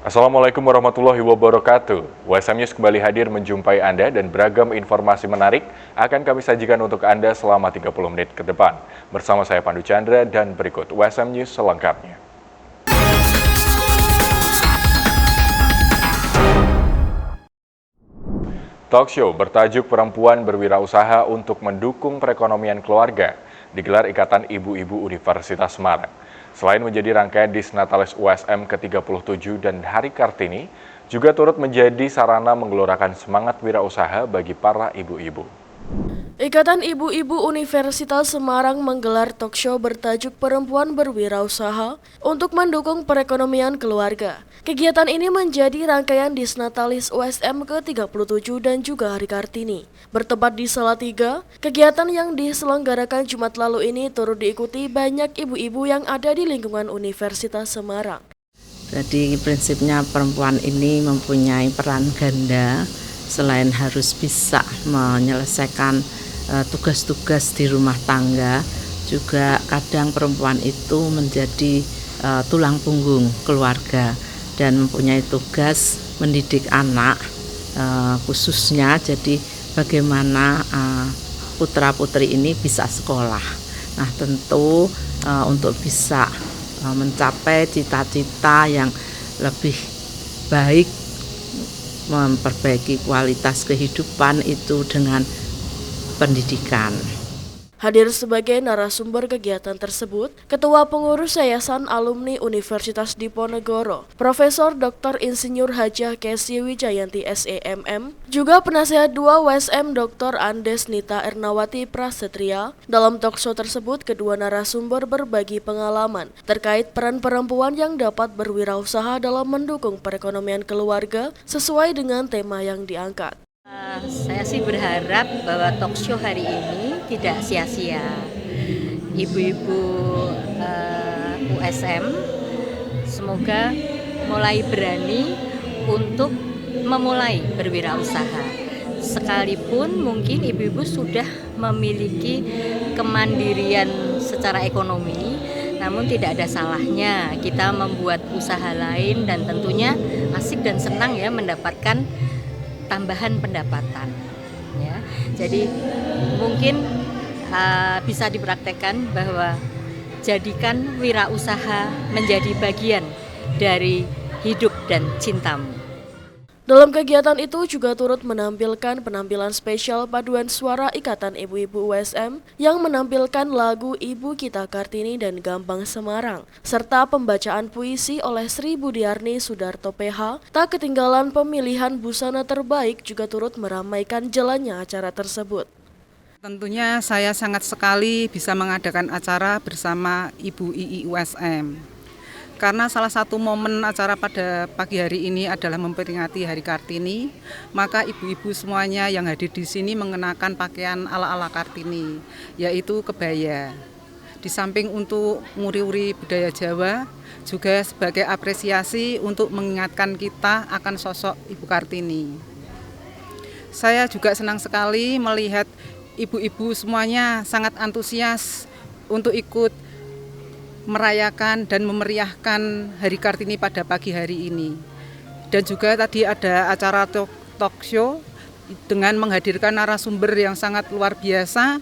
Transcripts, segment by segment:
Assalamualaikum warahmatullahi wabarakatuh. WSM News kembali hadir menjumpai Anda dan beragam informasi menarik akan kami sajikan untuk Anda selama 30 menit ke depan. Bersama saya Pandu Chandra dan berikut WSM News selengkapnya. Talk show bertajuk Perempuan Berwirausaha untuk Mendukung Perekonomian Keluarga digelar Ikatan Ibu-Ibu Universitas Semarang. Selain menjadi rangkaian Disnatalis USM ke-37 dan Hari Kartini, juga turut menjadi sarana menggelorakan semangat wirausaha bagi para ibu-ibu. Ikatan Ibu-Ibu Universitas Semarang menggelar talk show bertajuk Perempuan Berwirausaha untuk mendukung perekonomian keluarga. Kegiatan ini menjadi rangkaian Disnatalis USM ke-37 dan juga Hari Kartini. Bertempat di Salatiga, kegiatan yang diselenggarakan Jumat lalu ini turut diikuti banyak ibu-ibu yang ada di lingkungan Universitas Semarang. Jadi prinsipnya perempuan ini mempunyai peran ganda, selain harus bisa menyelesaikan tugas-tugas di rumah tangga, juga kadang perempuan itu menjadi tulang punggung keluarga dan mempunyai tugas mendidik anak, khususnya jadi bagaimana putra-putri ini bisa sekolah. Nah tentu untuk bisa mencapai cita-cita yang lebih baik, memperbaiki kualitas kehidupan itu dengan pendidikan. Hadir sebagai narasumber kegiatan tersebut, Ketua Pengurus Yayasan Alumni Universitas Diponegoro, Profesor Dr. Insinyur Hajah Kesy Wijayanti SEMM, juga Penasehat 2 WSM Dr. Andes Nita Ernawati Prasetria. Dalam talkshow tersebut, kedua narasumber berbagi pengalaman terkait peran perempuan yang dapat berwirausaha dalam mendukung perekonomian keluarga sesuai dengan tema yang diangkat. Saya sih berharap bahwa talk show hari ini tidak sia-sia. Ibu-ibu USM semoga mulai berani untuk memulai berwirausaha. Sekalipun mungkin ibu-ibu sudah memiliki kemandirian secara ekonomi, namun tidak ada salahnya kita membuat usaha lain dan tentunya asik dan senang ya mendapatkan tambahan pendapatan ya. Jadi mungkin bisa dipraktekkan bahwa jadikan wirausaha menjadi bagian dari hidup dan cintamu. Dalam kegiatan itu juga turut menampilkan penampilan spesial paduan suara Ikatan Ibu-Ibu USM yang menampilkan lagu Ibu Kita Kartini dan Gambang Semarang, serta pembacaan puisi oleh Sri Budiarni Sudarto PH. Tak ketinggalan pemilihan busana terbaik juga turut meramaikan jalannya acara tersebut. Tentunya saya sangat sekali bisa mengadakan acara bersama Ibu II USM. Karena salah satu momen acara pada pagi hari ini adalah memperingati Hari Kartini, maka ibu-ibu semuanya yang hadir di sini mengenakan pakaian ala-ala Kartini, yaitu kebaya. Di samping untuk nguri-uri budaya Jawa, juga sebagai apresiasi untuk mengingatkan kita akan sosok Ibu Kartini. Saya juga senang sekali melihat ibu-ibu semuanya sangat antusias untuk ikut merayakan dan memeriahkan Hari Kartini pada pagi hari ini. Dan juga tadi ada acara talk show dengan menghadirkan narasumber yang sangat luar biasa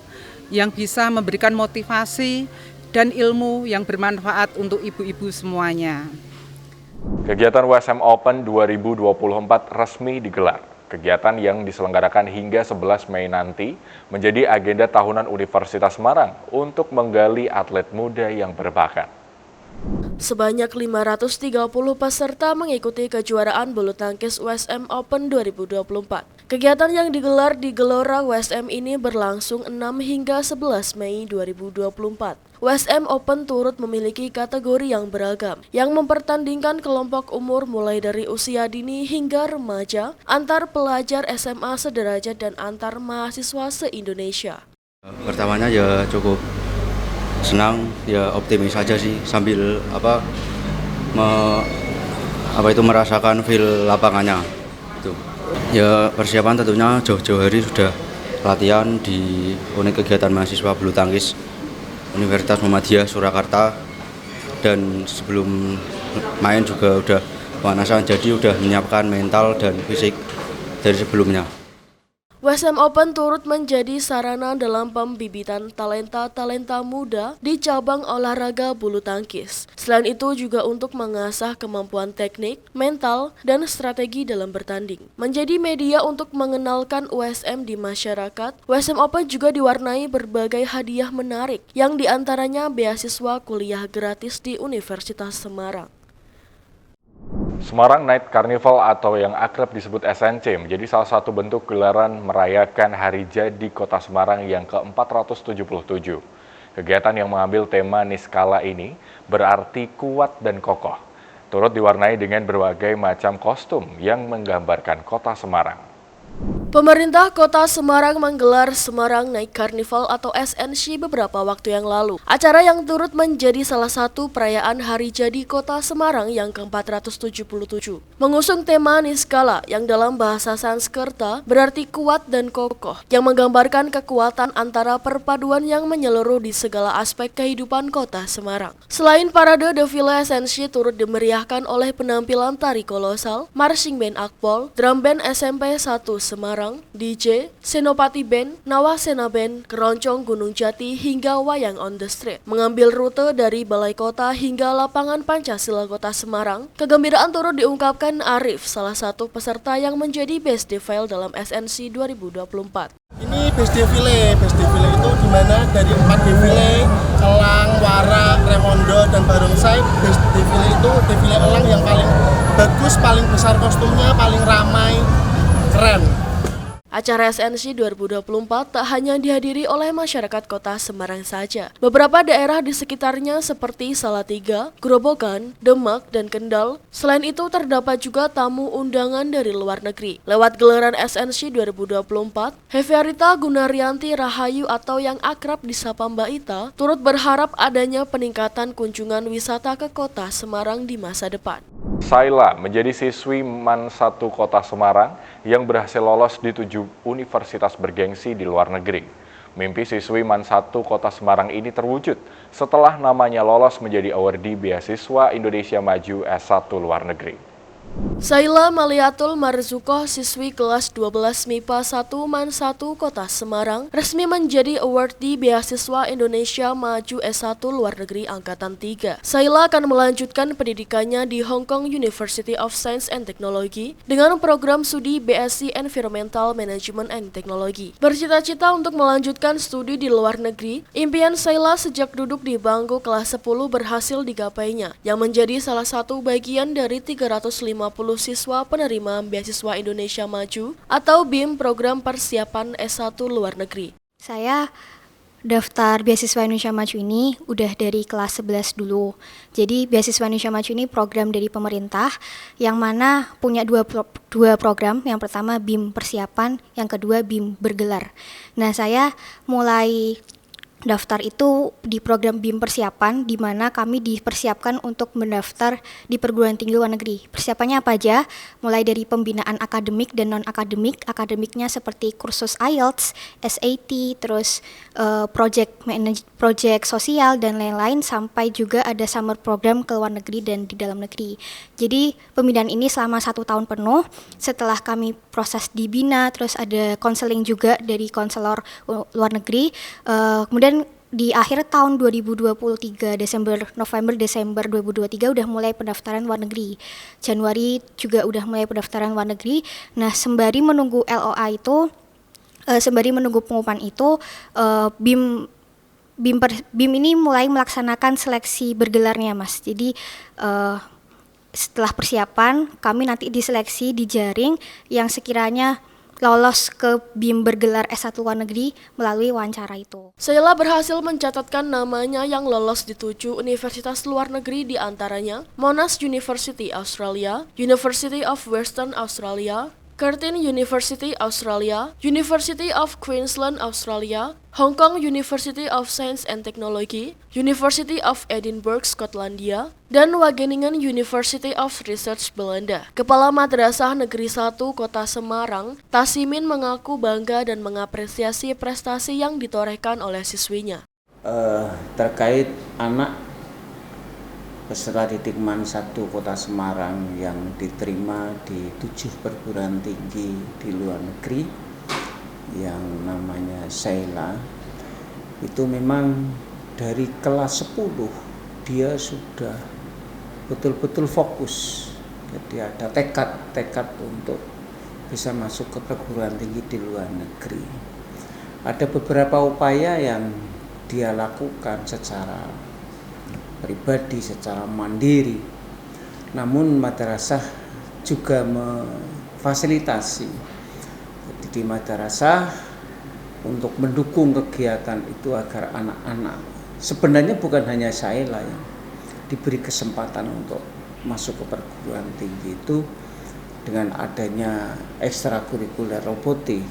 yang bisa memberikan motivasi dan ilmu yang bermanfaat untuk ibu-ibu semuanya. Kegiatan WSM Open 2024 resmi digelar. Kegiatan yang diselenggarakan hingga 11 Mei nanti menjadi agenda tahunan Universitas Semarang untuk menggali atlet muda yang berbakat. Sebanyak 530 peserta mengikuti kejuaraan bulu tangkis WSM Open 2024. Kegiatan yang digelar di Gelora WSM ini berlangsung 6 hingga 11 Mei 2024. WSM Open turut memiliki kategori yang beragam, yang mempertandingkan kelompok umur mulai dari usia dini hingga remaja, antar pelajar SMA sederajat dan antar mahasiswa se-Indonesia. Pertamanya ya cukup senang, ya optimis aja sih sambil merasakan feel lapangannya. Itu. Ya persiapan tentunya jauh-jauh hari sudah latihan di unit kegiatan mahasiswa bulu tangkis Universitas Muhammadiyah Surakarta, dan sebelum main juga udah pemanasan, jadi udah menyiapkan mental dan fisik dari sebelumnya. USM Open turut menjadi sarana dalam pembibitan talenta-talenta muda di cabang olahraga bulu tangkis. Selain itu juga untuk mengasah kemampuan teknik, mental, dan strategi dalam bertanding. Menjadi media untuk mengenalkan USM di masyarakat, USM Open juga diwarnai berbagai hadiah menarik, yang diantaranya beasiswa kuliah gratis di Universitas Semarang. Semarang Night Carnival atau yang akrab disebut SNC menjadi salah satu bentuk gelaran merayakan Hari Jadi Kota Semarang yang ke-477. Kegiatan yang mengambil tema Niskala ini berarti kuat dan kokoh. Turut diwarnai dengan berbagai macam kostum yang menggambarkan Kota Semarang. Pemerintah Kota Semarang menggelar Semarang Night Carnival atau SNC beberapa waktu yang lalu. Acara yang turut menjadi salah satu perayaan Hari Jadi Kota Semarang yang ke-477. Mengusung tema Niskala yang dalam bahasa Sanskerta berarti kuat dan kokoh, yang menggambarkan kekuatan antara perpaduan yang menyeluruh di segala aspek kehidupan Kota Semarang. Selain parade, defile SNC turut dimeriahkan oleh penampilan tari kolosal, marching band Akpol, drum band SMP 1 Semarang, DJ, Senopati Band, Nawasena Band, Keroncong Gunung Jati hingga Wayang on the Street. Mengambil rute dari Balai Kota hingga lapangan Pancasila Kota Semarang, kegembiraan turut diungkapkan Arif, salah satu peserta yang menjadi Best Defile dalam SNC 2024. Ini Best Defile itu dimana dari 4 defile, elang, warak, remondo, dan barongsai. Best Defile itu defile elang yang paling bagus, paling besar kostumnya, paling ramai, keren. Acara SNC 2024 tak hanya dihadiri oleh masyarakat Kota Semarang saja. Beberapa daerah di sekitarnya seperti Salatiga, Grobogan, Demak, dan Kendal. Selain itu terdapat juga tamu undangan dari luar negeri. Lewat gelaran SNC 2024, Heviarita Gunaryanti Rahayu atau yang akrab disapa Mbak Ita, turut berharap adanya peningkatan kunjungan wisata ke Kota Semarang di masa depan. Saila menjadi siswi MAN 1 Kota Semarang yang berhasil lolos di 7 universitas bergengsi di luar negeri. Mimpi siswi MAN 1 Kota Semarang ini terwujud setelah namanya lolos menjadi awardee beasiswa Indonesia Maju S1 luar negeri. Saila Maliatul Marzukoh, siswi kelas 12 MIPA 1 MAN 1 Kota Semarang, resmi menjadi awardee beasiswa Indonesia Maju S1 luar negeri Angkatan 3. Saila akan melanjutkan pendidikannya di Hong Kong University of Science and Technology dengan program studi BSc Environmental Management and Technology. Bercita-cita untuk melanjutkan studi di luar negeri, impian Saila sejak duduk di bangku kelas 10 berhasil digapainya, yang menjadi salah satu bagian dari 350 siswa penerima beasiswa Indonesia Maju atau BIM program persiapan S1 luar negeri. Saya daftar beasiswa Indonesia Maju ini udah dari kelas 11 dulu. Jadi beasiswa Indonesia Maju ini program dari pemerintah yang mana punya dua program. Yang pertama BIM persiapan, yang kedua BIM bergelar. Nah, saya mulai daftar itu di program BIM persiapan, di mana kami dipersiapkan untuk mendaftar di perguruan tinggi luar negeri. Persiapannya apa aja? Mulai dari pembinaan akademik dan non-akademik. Akademiknya seperti kursus IELTS, SAT, terus project sosial dan lain-lain, sampai juga ada summer program ke luar negeri dan di dalam negeri. Jadi pembinaan ini selama 1 tahun penuh. Setelah kami proses dibina, terus ada konseling juga dari konselor luar negeri. Kemudian di akhir tahun 2023, November Desember 2023 udah mulai pendaftaran luar negeri. Januari juga udah mulai pendaftaran luar negeri. Nah, sembari menunggu LOA itu, sembari menunggu pengumuman itu, BIM ini mulai melaksanakan seleksi bergelarnya, Mas. Jadi setelah persiapan, kami nanti diseleksi, dijaring yang sekiranya lolos ke BIM bergelar S1 luar negeri melalui wawancara itu. Saila berhasil mencatatkan namanya yang lolos di 7 universitas luar negeri, di antaranya Monash University Australia, University of Western Australia, Curtin University Australia, University of Queensland Australia, Hong Kong University of Science and Technology, University of Edinburgh Skotlandia, dan Wageningen University of Research Belanda. Kepala Madrasah Negeri 1 Kota Semarang, Tasimin, mengaku bangga dan mengapresiasi prestasi yang ditorehkan oleh siswinya. Terkait anak peserta didik MAN 1 Kota Semarang yang diterima di 7 perguruan tinggi di luar negeri yang namanya Sheila. Itu memang dari kelas 10 dia sudah betul-betul fokus. Jadi ada tekad untuk bisa masuk ke perguruan tinggi di luar negeri. Ada beberapa upaya yang dia lakukan secara pribadi, secara mandiri. Namun madrasah juga memfasilitasi. Jadi di madrasah untuk mendukung kegiatan itu agar anak-anak, sebenarnya bukan hanya Sheila yang diberi kesempatan untuk masuk ke perguruan tinggi itu dengan adanya ekstrakurikuler robotik.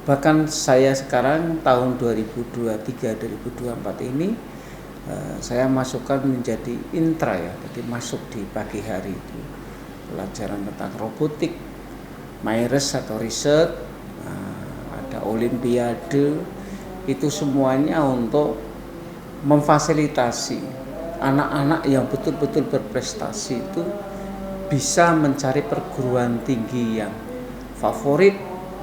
Bahkan saya sekarang tahun 2023-2024 ini saya masukkan menjadi intra ya, jadi masuk di pagi hari itu pelajaran tentang robotik, MyRes atau riset, ada olimpiade, itu semuanya untuk memfasilitasi anak-anak yang betul-betul berprestasi itu bisa mencari perguruan tinggi yang favorit,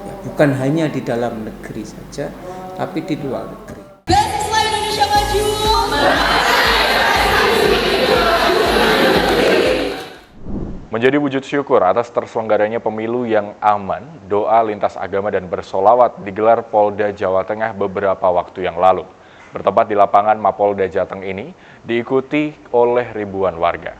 ya, bukan hanya di dalam negeri saja, tapi di luar negeri. Beasiswa Indonesia Maju. Menjadi wujud syukur atas terselenggaranya pemilu yang aman, doa lintas agama dan bersolawat digelar Polda Jawa Tengah beberapa waktu yang lalu. Bertempat di lapangan Mapolda Jateng ini diikuti oleh ribuan warga.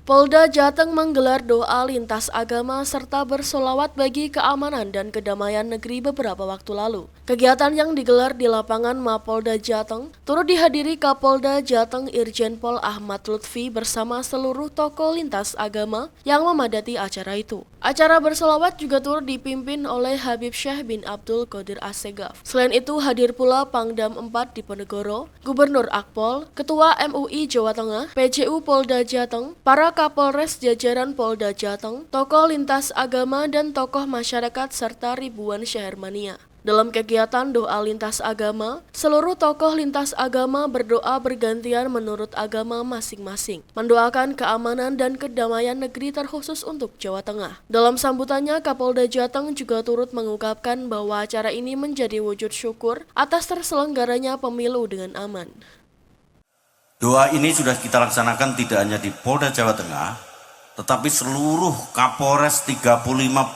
Polda Jateng menggelar doa lintas agama serta bersolawat bagi keamanan dan kedamaian negeri beberapa waktu lalu. Kegiatan yang digelar di lapangan Mapolda Jateng turut dihadiri Kapolda Jateng Irjen Pol Ahmad Lutfi bersama seluruh tokoh lintas agama yang memadati acara itu. Acara bersolawat juga turut dipimpin oleh Habib Syekh bin Abdul Qadir Assegaf. Selain itu hadir pula Pangdam 4 Diponegoro, Gubernur Akpol, Ketua MUI Jawa Tengah, PJU Polda Jateng, para Kapolres jajaran Polda Jateng, tokoh lintas agama dan tokoh masyarakat serta ribuan syahermania. Dalam kegiatan doa lintas agama, seluruh tokoh lintas agama berdoa bergantian menurut agama masing-masing, mendoakan keamanan dan kedamaian negeri terkhusus untuk Jawa Tengah. Dalam sambutannya, Kapolda Jateng juga turut mengungkapkan bahwa acara ini menjadi wujud syukur atas terselenggaranya pemilu dengan aman. Doa ini sudah kita laksanakan tidak hanya di Polda Jawa Tengah, tetapi seluruh Kapolres 35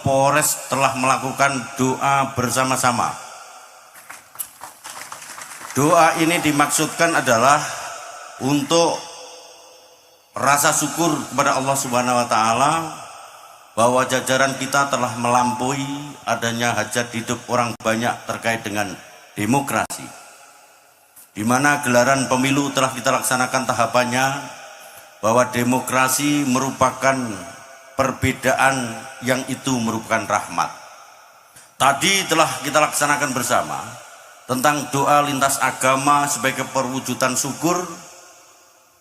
Polres telah melakukan doa bersama-sama. Doa ini dimaksudkan adalah untuk rasa syukur kepada Allah Subhanahu wa Ta'ala bahwa jajaran kita telah melampaui adanya hajat hidup orang banyak terkait dengan demokrasi, di mana gelaran pemilu telah kita laksanakan tahapannya, bahwa demokrasi merupakan perbedaan yang itu merupakan rahmat. Tadi telah kita laksanakan bersama tentang doa lintas agama sebagai perwujudan syukur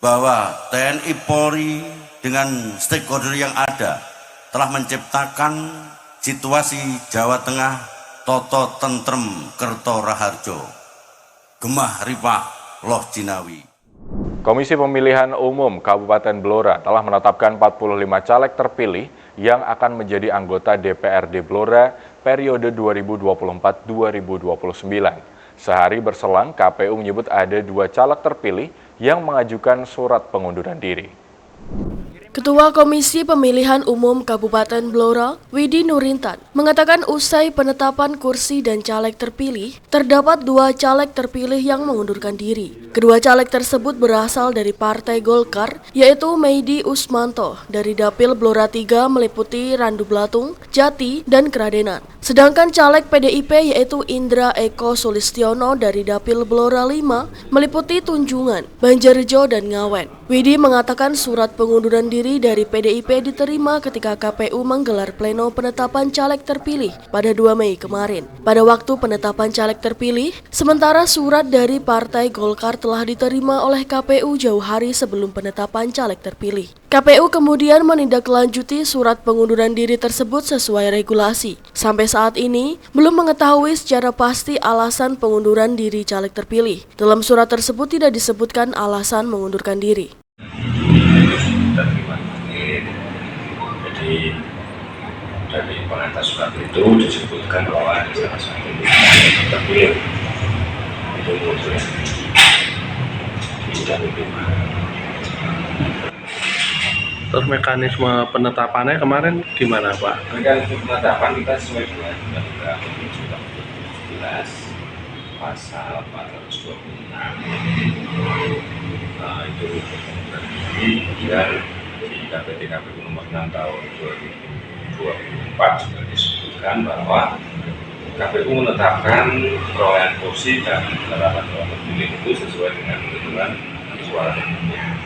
bahwa TNI Polri dengan stakeholder yang ada telah menciptakan situasi Jawa Tengah toto tentrem kerto raharjo, gemah ripah loh jinawi. Komisi Pemilihan Umum Kabupaten Blora telah menetapkan 45 caleg terpilih yang akan menjadi anggota DPRD Blora periode 2024-2029. Sehari berselang, KPU menyebut ada 2 caleg terpilih yang mengajukan surat pengunduran diri. Ketua Komisi Pemilihan Umum Kabupaten Blora, Widi Nurintan, mengatakan usai penetapan kursi dan caleg terpilih, terdapat 2 caleg terpilih yang mengundurkan diri. Kedua caleg tersebut berasal dari Partai Golkar, yaitu Meidi Usmanto dari Dapil Blora 3 meliputi Randu Blatung, Jati, dan Kradenan. Sedangkan caleg PDIP yaitu Indra Eko Sulistiono dari Dapil Blora 5 meliputi Tunjungan, Banjarjo, dan Ngawen. Widi mengatakan surat pengunduran diri dari PDIP diterima ketika KPU menggelar pleno penetapan caleg terpilih pada 2 Mei kemarin. Pada waktu penetapan caleg terpilih, sementara surat dari Partai Golkar telah diterima oleh KPU jauh hari sebelum penetapan caleg terpilih. KPU kemudian menindaklanjuti surat pengunduran diri tersebut sesuai regulasi. Sampai saat ini, belum mengetahui secara pasti alasan pengunduran diri caleg terpilih. Dalam surat tersebut tidak disebutkan alasan mengundurkan diri. itu disebutkan bahwa ada salah satu terpilih itu mengusulkan di KPU. Terus mekanisme penetapannya kemarin gimana Pak? Mekanisme penetapan kita sesuai dengan Undang-Undang 17 pasal 426. Nah itu kemudian di KPU nomor 6 tahun 2024 sudah disebutkan bahwa KPU menetapkan perolehan kursi dan penetapan calon terpilih itu sesuai dengan ketentuan suara terbanyak.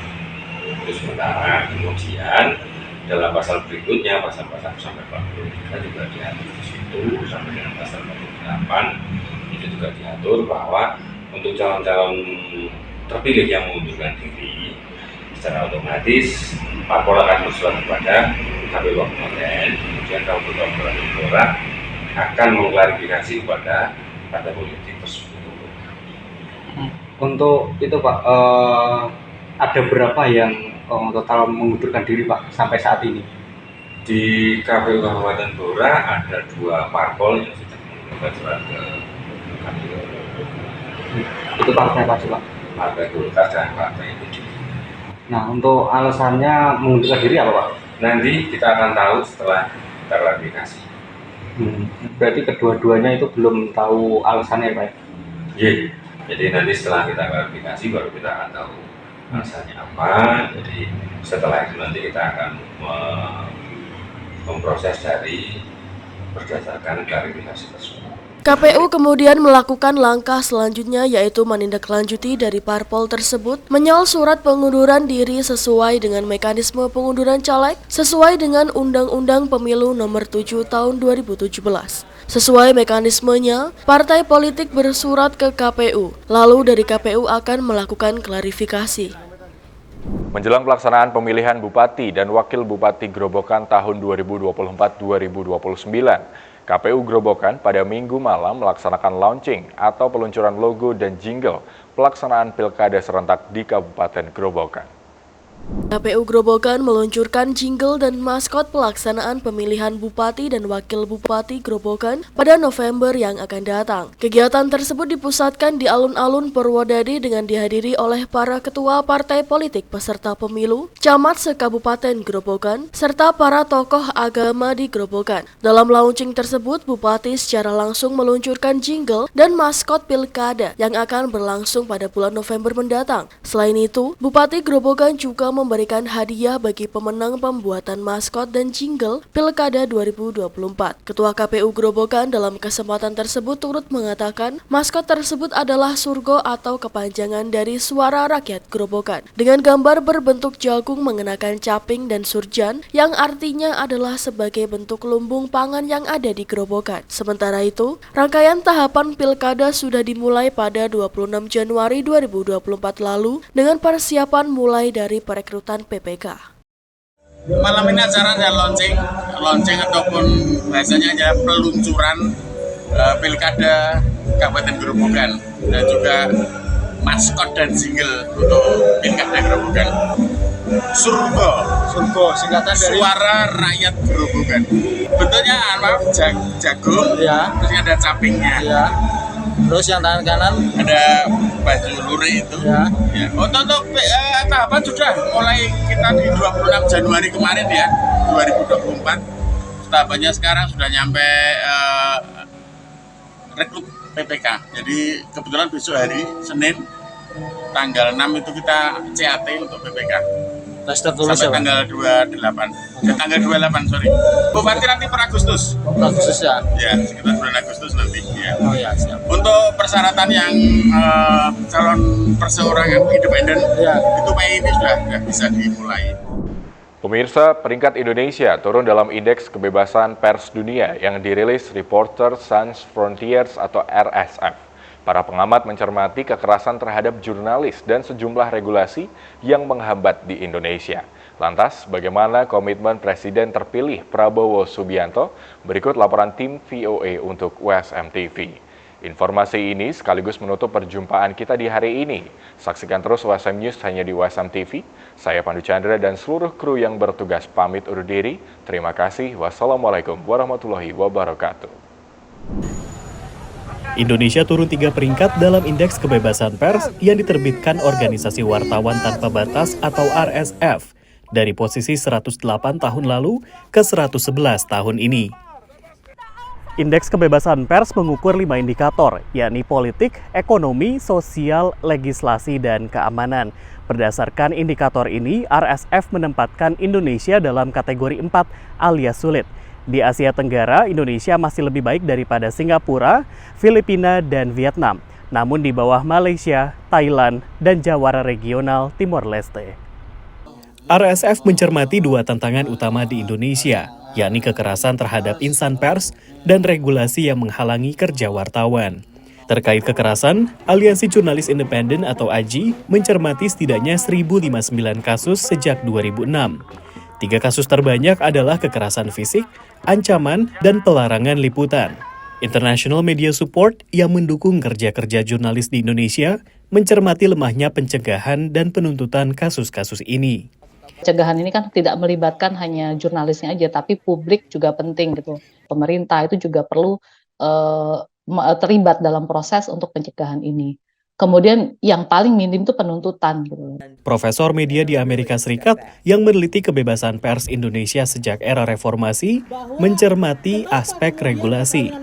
Itu sementara kemudian dalam pasal berikutnya, pasal-pasal sampai 43 juga diatur di situ sampai dengan pasal 48 itu juga diatur bahwa untuk calon-calon terpilih yang mengundurkan diri secara otomatis parpol akan bersurat kepada KPU Kabupaten, kemudian KPU Kabupaten akan mengklarifikasi kepada partai politik tersebut. Untuk itu Pak, ada berapa yang total mengundurkan diri Pak sampai saat ini? Di KPU Kabupaten Blora ada 2 parpol yang sudah mengirimkan surat ke KPU. Itu partai apa sih Pak? Partai Golkar dan Partai PDIP. Nah, untuk alasannya mengundurkan diri apa Pak? Nanti kita akan tahu setelah klarifikasi. Berarti kedua-duanya itu belum tahu alasannya Pak? Iya. Jadi nanti setelah kita klarifikasi baru kita akan tahu alasannya apa. Jadi setelah itu nanti kita akan memproses dari berdasarkan klarifikasi tersebut. KPU kemudian melakukan langkah selanjutnya yaitu menindaklanjuti dari parpol tersebut menyoal surat pengunduran diri sesuai dengan mekanisme pengunduran caleg sesuai dengan Undang-Undang Pemilu Nomor 7 Tahun 2017. Sesuai mekanismenya, partai politik bersurat ke KPU, lalu dari KPU akan melakukan klarifikasi. Menjelang pelaksanaan pemilihan Bupati dan Wakil Bupati Grobogan tahun 2024-2029, KPU Grobogan pada Minggu malam melaksanakan launching atau peluncuran logo dan jingle pelaksanaan Pilkada serentak di Kabupaten Grobogan. KPU Grobogan meluncurkan jingle dan maskot pelaksanaan pemilihan Bupati dan Wakil Bupati Grobogan pada November yang akan datang. Kegiatan tersebut dipusatkan di alun-alun Purwodadi dengan dihadiri oleh para ketua partai politik peserta pemilu, camat se-Kabupaten Grobogan, serta para tokoh agama di Grobogan. Dalam launching tersebut, Bupati secara langsung meluncurkan jingle dan maskot Pilkada yang akan berlangsung pada bulan November mendatang. Selain itu, Bupati Grobogan juga memberikan hadiah bagi pemenang pembuatan maskot dan jingle Pilkada 2024. Ketua KPU Grobogan dalam kesempatan tersebut turut mengatakan maskot tersebut adalah surgo atau kepanjangan dari Suara Rakyat Grobogan dengan gambar berbentuk jagung mengenakan caping dan surjan yang artinya adalah sebagai bentuk lumbung pangan yang ada di Grobogan. Sementara itu, rangkaian tahapan Pilkada sudah dimulai pada 26 Januari 2024 lalu dengan persiapan mulai dari perekrutan PPK. Malam ini acaranya launching ataupun bahasanya adalah peluncuran Pilkada Kabupaten Grobogan dan juga maskot dan jingle untuk Pilkada Grobogan. Surgo singkatan dari Suara Rakyat Grobogan. Bentuknya jagung, ya. Terus ada capingnya. Ya. Terus yang tangan kanan ada baju lurik itu. Ya. Ya. Untuk tahapan sudah mulai kita di 26 Januari kemarin ya, 2024. Tahapannya sekarang sudah nyampe rekrut PPK. Jadi kebetulan besok hari Senin tanggal 6 itu kita CAT untuk PPK. Tes tertulis sampai tanggal 28. Tanggal 28, sorry. Bupati nanti per Agustus. Agustus ya? Ya, sekitar bulan Agustus nanti. Ya. Oh ya, siap. Untuk persyaratan yang calon perseorangan independen, ya. Itu Mei ini sudah bisa dimulai. Pemirsa, peringkat Indonesia turun dalam Indeks Kebebasan Pers Dunia yang dirilis Reporters Sans Frontiers atau RSF. Para pengamat mencermati kekerasan terhadap jurnalis dan sejumlah regulasi yang menghambat di Indonesia. Lantas, bagaimana komitmen Presiden terpilih Prabowo Subianto? Berikut laporan tim VOA untuk USM TV. Informasi ini sekaligus menutup perjumpaan kita di hari ini. Saksikan terus USM News hanya di USM TV. Saya Pandu Chandra dan seluruh kru yang bertugas pamit undur diri. Terima kasih. Wassalamualaikum warahmatullahi wabarakatuh. Indonesia turun 3 peringkat dalam Indeks Kebebasan Pers yang diterbitkan Organisasi Wartawan Tanpa Batas atau RSF dari posisi 108 tahun lalu ke 111 tahun ini. Indeks Kebebasan Pers mengukur 5 indikator, yakni politik, ekonomi, sosial, legislasi, dan keamanan. Berdasarkan indikator ini, RSF menempatkan Indonesia dalam kategori 4 alias sulit. Di Asia Tenggara, Indonesia masih lebih baik daripada Singapura, Filipina, dan Vietnam. Namun di bawah Malaysia, Thailand, dan jawara regional Timor Leste. RSF mencermati 2 tantangan utama di Indonesia, yakni kekerasan terhadap insan pers dan regulasi yang menghalangi kerja wartawan. Terkait kekerasan, Aliansi Jurnalis Independen atau AJI mencermati setidaknya 1059 kasus sejak 2006. 3 kasus terbanyak adalah kekerasan fisik, ancaman, dan pelarangan liputan. International Media Support yang mendukung kerja-kerja jurnalis di Indonesia mencermati lemahnya pencegahan dan penuntutan kasus-kasus ini. Pencegahan ini kan tidak melibatkan hanya jurnalisnya aja, tapi publik juga penting gitu. Pemerintah itu juga perlu terlibat dalam proses untuk pencegahan ini. Kemudian yang paling minim itu penuntutan. Gitu. Profesor media di Amerika Serikat yang meneliti kebebasan pers Indonesia sejak era reformasi mencermati aspek regulasi.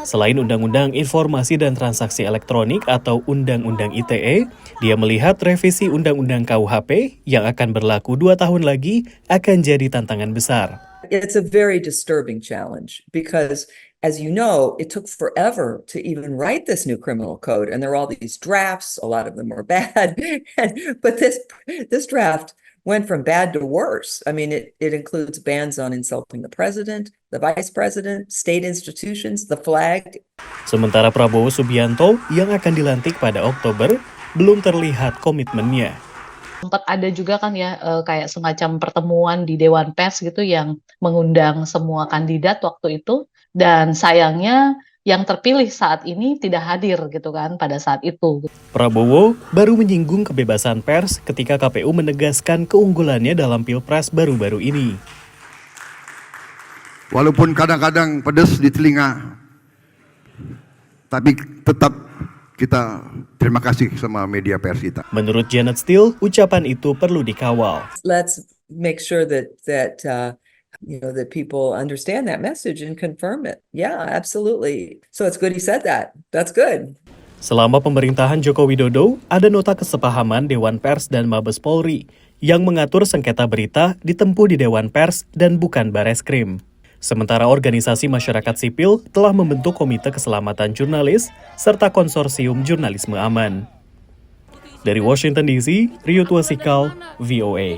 Selain Undang-Undang Informasi dan Transaksi Elektronik atau Undang-Undang ITE, dia melihat revisi Undang-Undang KUHP yang akan berlaku 2 tahun lagi akan jadi tantangan besar. It's a very disturbing challenge because, as you know, it took forever to even write this new criminal code, and there are all these drafts. A lot of them are bad, but this draft went from bad to worse. I mean, it includes bans on insulting the president, the vice president, state institutions, the flag. Sementara Prabowo Subianto yang akan dilantik pada Oktober belum terlihat komitmennya. Sempat ada juga kan ya kayak semacam pertemuan di Dewan Pers gitu yang mengundang semua kandidat waktu itu, dan sayangnya yang terpilih saat ini tidak hadir gitu kan pada saat itu. Prabowo baru menyinggung kebebasan pers ketika KPU menegaskan keunggulannya dalam Pilpres baru-baru ini. Walaupun kadang-kadang pedas di telinga, tapi tetap kita terima kasih sama media pers kita. Menurut Janet Steele, ucapan itu perlu dikawal. Let's make sure that people understand that message and confirm it. Yeah, absolutely. So it's good he said that. That's good. Selama pemerintahan Joko Widodo, ada nota kesepahaman Dewan Pers dan Mabes Polri yang mengatur sengketa berita ditempuh di Dewan Pers dan bukan Bareskrim. Sementara organisasi masyarakat sipil telah membentuk Komite Keselamatan Jurnalis serta Konsorsium Jurnalisme Aman. Dari Washington DC, Rio Tuasikal, VOA.